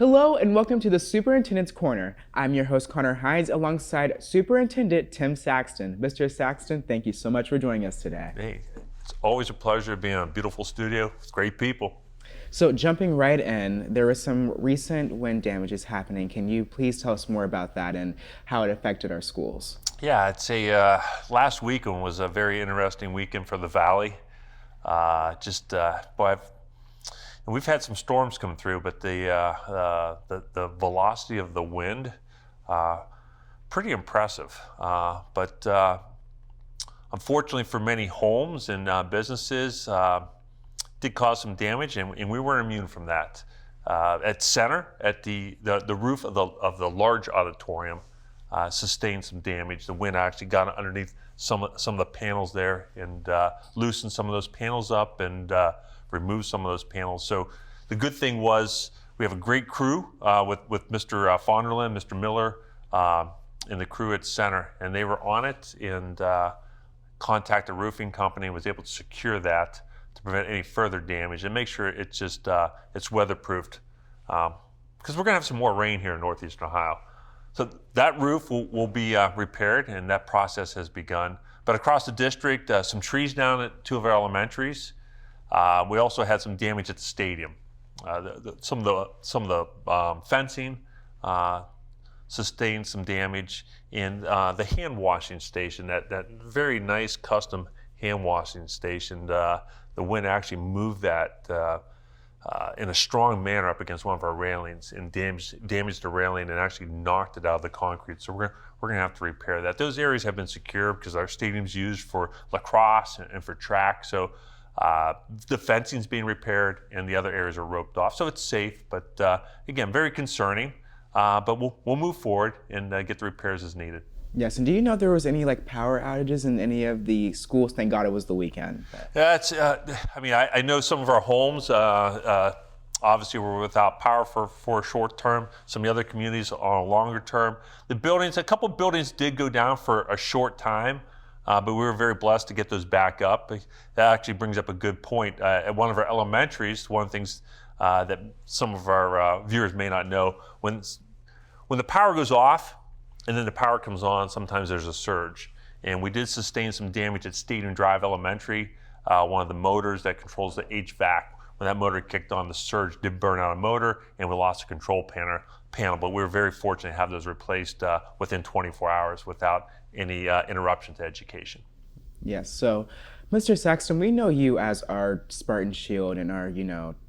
Hello and welcome to the Superintendent's Corner. I'm your host, Konner Hines, alongside Superintendent Tim Saxton. Mr. Saxton, thank you so much for joining us today. Hey, it's always a pleasure being in a beautiful studio with great people. So jumping right in, there was some recent wind damages happening. Can you please tell us more about that and how it affected our schools? Yeah, I'd say last weekend was a very interesting weekend for the Valley. We've had some storms come through, but the velocity of the wind, pretty impressive. But unfortunately for many homes and businesses, did cause some damage, and we weren't immune from that. At Center, at the roof of the large auditorium, sustained some damage. The wind actually got underneath some of the panels there and loosened some of those panels up and remove some of those panels. So the good thing was we have a great crew with Mr. Fonderland, Mr. Miller, and the crew at Center, and they were on it and contacted a roofing company and was able to secure that to prevent any further damage and make sure it's just it's weatherproofed, because we're going to have some more rain here in northeastern Ohio. So that roof will be repaired, and that process has begun. But across the district, some trees down at two of our elementaries. We also had some damage at the stadium. Some of the fencing sustained some damage, and the hand washing station, that very nice custom hand washing station. The wind actually moved that in a strong manner up against one of our railings and damaged the railing and actually knocked it out of the concrete. So we're going to have to repair that. Those areas have been secure because our stadium's used for lacrosse and for track. So the fencing's being repaired and the other areas are roped off. So it's safe, but again, very concerning. But we'll move forward and get the repairs as needed. Yes, and do you know if there was any power outages in any of the schools? Thank God it was the weekend. Yeah, I know some of our homes obviously were without power for a short term. Some of the other communities are on a longer term. A couple of buildings did go down for a short time, but we were very blessed to get those back up. That actually brings up a good point. At one of our elementaries, one of the things that some of our viewers may not know, when the power goes off and then the power comes on, sometimes there's a surge. And we did sustain some damage at Stadium Drive Elementary. One of the motors that controls the HVAC, when that motor kicked on, the surge did burn out a motor and we lost a control panel. But we were very fortunate to have those replaced within 24 hours without any interruption to education. Yes, so Mr. Saxton, we know you as our Spartan shield and our,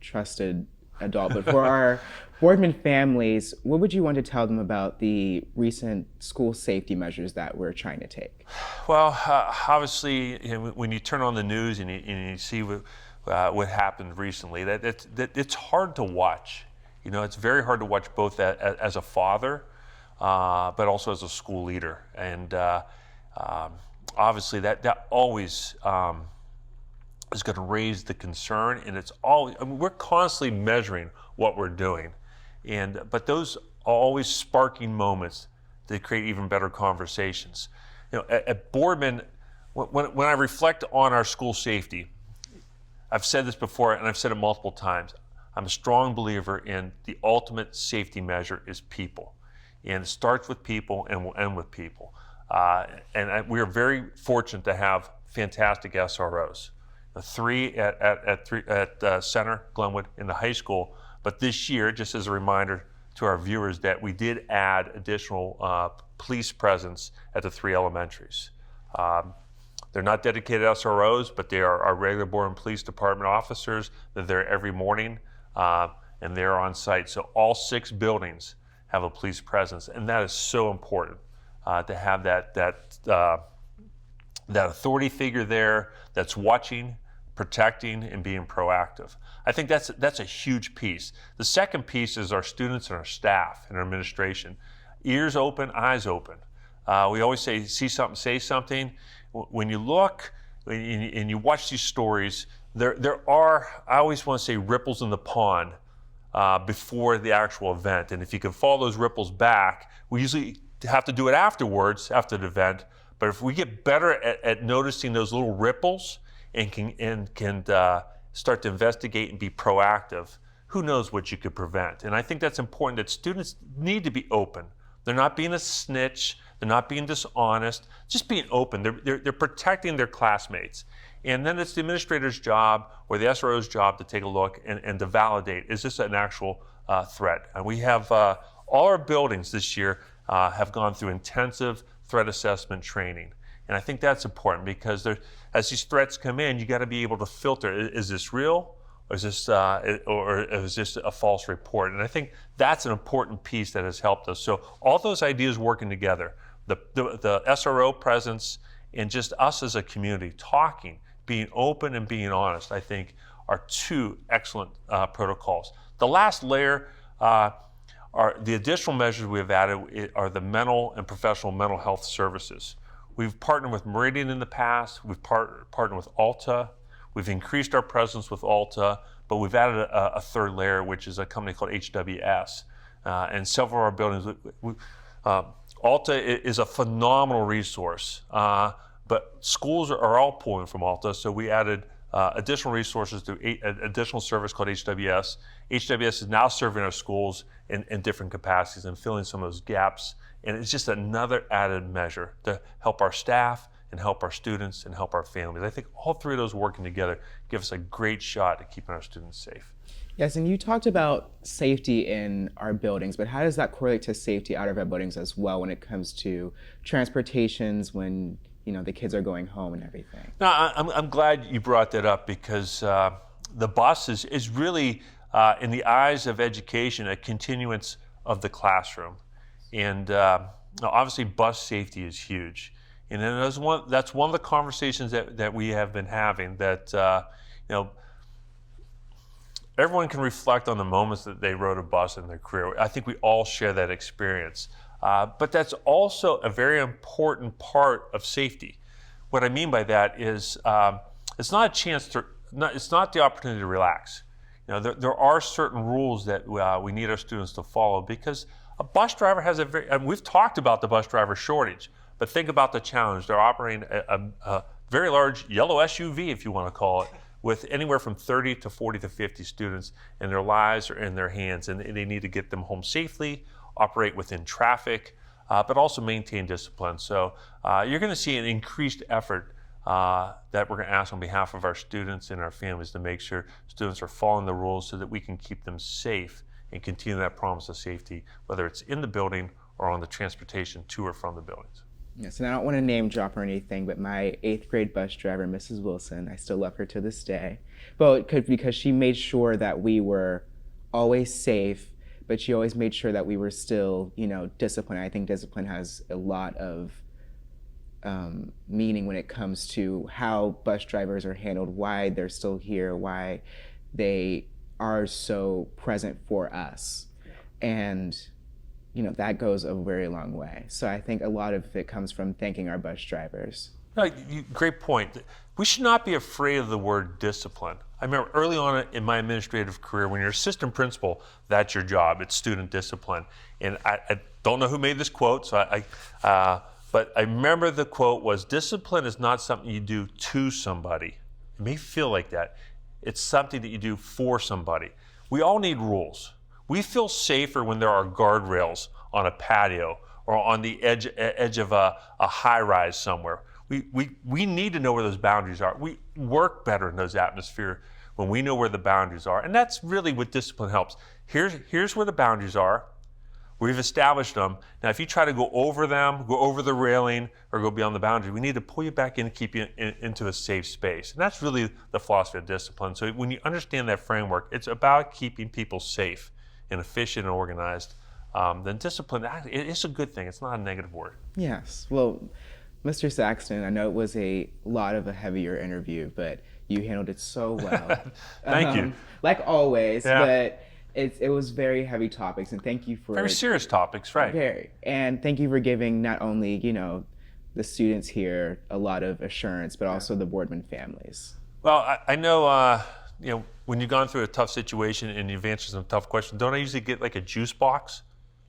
trusted adult, but for our Boardman families, what would you want to tell them about the recent school safety measures that we're trying to take? Well, obviously, when you turn on the news and you see what happened recently, that it's hard to watch. It's very hard to watch both as a father, but also as a school leader. And obviously, that always is going to raise the concern, and it's always, we're constantly measuring what we're doing, but those are always sparking moments that create even better conversations. At Boardman, when I reflect on our school safety, I've said this before and I've said it multiple times, I'm a strong believer in the ultimate safety measure is people, and it starts with people and will end with people. We are very fortunate to have fantastic SROs. Three at Center, Glenwood, in the high school. But this year, just as a reminder to our viewers, that we did add additional police presence at the three elementaries. They're not dedicated SROs, but they are our regular Boardman Police Department officers. They're there every morning, and they're on site. So all 6 buildings have a police presence, and that is so important to have that authority figure there that's watching, protecting, and being proactive. I think that's a huge piece. The second piece is our students and our staff and our administration. Ears open, eyes open. We always say, see something, say something. When you look and you watch these stories, there are, I always want to say, ripples in the pond before the actual event. And if you can follow those ripples back, we usually have to do it afterwards, after the event. But if we get better at noticing those little ripples and can start to investigate and be proactive, who knows what you could prevent? And I think that's important, that students need to be open. They're not being a snitch. They're not being dishonest. Just being open. They're protecting their classmates. And then it's the administrator's job or the SRO's job to take a look and to validate, is this an actual threat? And we have, all our buildings this year have gone through intensive threat assessment training. And I think that's important because as these threats come in, you got to be able to filter, is this real? Or is this a false report? And I think that's an important piece that has helped us. So all those ideas working together, the SRO presence and just us as a community talking, being open and being honest, I think are two excellent protocols. The last layer are the additional measures we have added are the mental and professional mental health services. We've partnered with Meridian in the past. We've partnered with Alta. We've increased our presence with Alta, but we've added a third layer, which is a company called HWS. And several of our buildings, Alta is a phenomenal resource, but schools are all pulling from Alta, so we added additional resources through an additional service called HWS. HWS is now serving our schools in different capacities and filling some of those gaps. And it's just another added measure to help our staff and help our students and help our families. I think all three of those working together give us a great shot at keeping our students safe. Yes, and you talked about safety in our buildings, but how does that correlate to safety out of our buildings as well when it comes to transportations when the kids are going home and everything? No, I'm glad you brought that up because the bus is really, in the eyes of education, a continuance of the classroom. And obviously bus safety is huge. And then that's one of the conversations that we have been having, that everyone can reflect on the moments that they rode a bus in their career. I think we all share that experience. But that's also a very important part of safety. What I mean by that is it's not a chance to, it's not the opportunity to relax. There are certain rules that we need our students to follow because a bus driver has we've talked about the bus driver shortage, but think about the challenge. They're operating a very large yellow SUV, if you want to call it, with anywhere from 30 to 40 to 50 students, and their lives are in their hands, and they need to get them home safely, operate within traffic, but also maintain discipline. So you're going to see an increased effort that we're going to ask on behalf of our students and our families to make sure students are following the rules so that we can keep them safe and continue that promise of safety, whether it's in the building or on the transportation to or from the buildings. Yes, and I don't want to name drop or anything, but my 8th grade bus driver, Mrs. Wilson, I still love her to this day, because she made sure that we were always safe, but she always made sure that we were still, disciplined. I think discipline has a lot of meaning when it comes to how bus drivers are handled, why they're still here, why they are so present for us. And that goes a very long way. So I think a lot of it comes from thanking our bus drivers. No, great point. We should not be afraid of the word discipline. I remember early on in my administrative career, when you're assistant principal, that's your job. It's student discipline. And I don't know who made this quote, but I remember the quote was, discipline is not something you do to somebody. It may feel like that. It's something that you do for somebody. We all need rules. We feel safer when there are guardrails on a patio or on the edge of a high-rise somewhere. We need to know where those boundaries are. We work better in those atmospheres when we know where the boundaries are. And that's really what discipline helps. Here's where the boundaries are. We've established them. Now, if you try to go over them, go over the railing, or go beyond the boundary, we need to pull you back in and keep you into a safe space. And that's really the philosophy of discipline. So when you understand that framework, it's about keeping people safe and efficient and organized. Then discipline, it's a good thing. It's not a negative word. Yes. Well, Mr. Saxton, I know it was a lot of a heavier interview, but you handled it so well. Thank you. Like always, yeah. But it was very heavy topics, and thank you for very serious topics, right? Very, and thank you for giving not only the students here a lot of assurance, but also the Boardman families. Well, I know when you've gone through a tough situation and you've answered some tough questions, don't I usually get like a juice box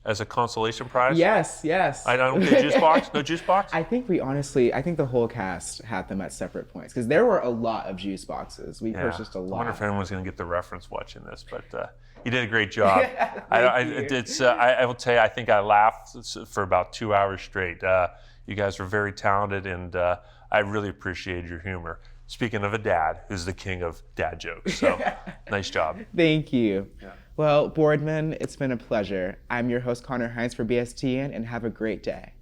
as a consolation prize? Yes, yes. I don't get a juice box? No juice box? I think the whole cast had them at separate points because there were a lot of juice boxes. We purchased a I lot. wonder if anyone's going to get the reference watching this, but you did a great job. Thank you. I will tell you, I think I laughed for about 2 hours straight. You guys were very talented, and I really appreciated your humor. Speaking of a dad who's the king of dad jokes, so nice job. Thank you. Well, Boardman, it's been a pleasure. I'm your host, Konner Hines for BSTN, and have a great day.